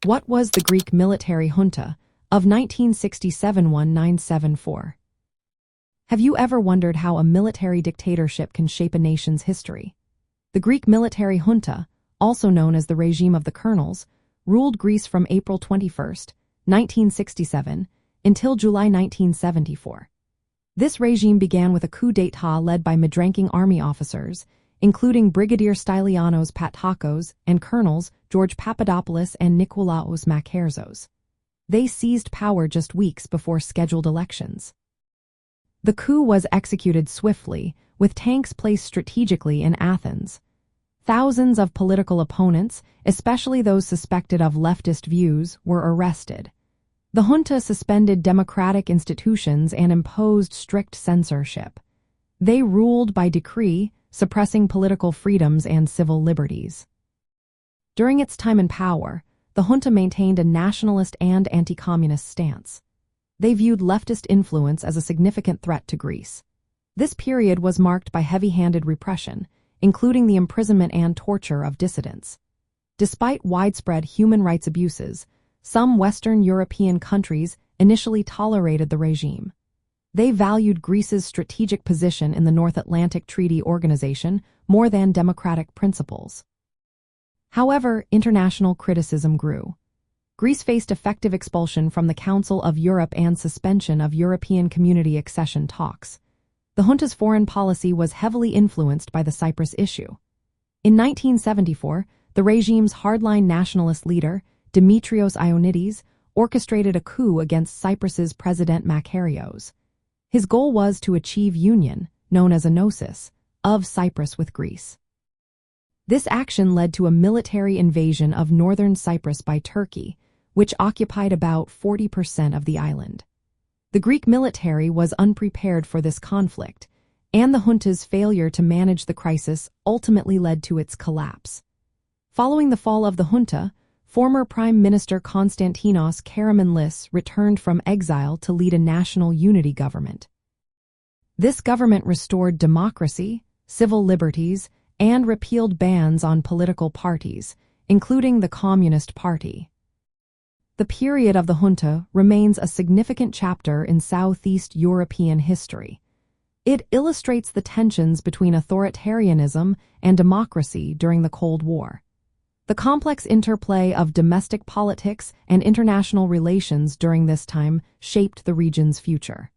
What was the Greek Military Junta of 1967-1974? Have you ever wondered how a military dictatorship can shape a nation's history? The Greek Military Junta, also known as the regime of the colonels, ruled Greece from April 21, 1967, until July 1974. This regime began with a coup d'état led by mid-ranking army officers, including Brigadier Stylianos Patakos and colonels George Papadopoulos and Nikolaos Makarzos. They seized power just weeks before scheduled elections. The coup was executed swiftly, with tanks placed strategically in Athens. Thousands of political opponents, especially those suspected of leftist views, were arrested. The junta suspended democratic institutions and imposed strict censorship. They ruled by decree, suppressing political freedoms and civil liberties. During its time in power, the junta maintained a nationalist and anti-communist stance. They viewed leftist influence as a significant threat to Greece. This period was marked by heavy-handed repression, including the imprisonment and torture of dissidents. Despite widespread human rights abuses, some Western European countries initially tolerated the regime. They valued Greece's strategic position in the North Atlantic Treaty Organization more than democratic principles. However, international criticism grew. Greece faced effective expulsion from the Council of Europe and suspension of European Community accession talks. The junta's foreign policy was heavily influenced by the Cyprus issue. In 1974, the regime's hardline nationalist leader, Dimitrios Ioannidis, orchestrated a coup against Cyprus's President Makarzos. His goal was to achieve union, known as enosis, of Cyprus with Greece. This action led to a military invasion of northern Cyprus by Turkey, which occupied about 40% of the island. The Greek military was unprepared for this conflict, and the junta's failure to manage the crisis ultimately led to its collapse. Following the fall of the junta, former Prime Minister Konstantinos Karamanlis returned from exile to lead a national unity government. This government restored democracy, civil liberties, and repealed bans on political parties, including the Communist Party. The period of the junta remains a significant chapter in Southeast European history. It illustrates the tensions between authoritarianism and democracy during the Cold War. The complex interplay of domestic politics and international relations during this time shaped the region's future.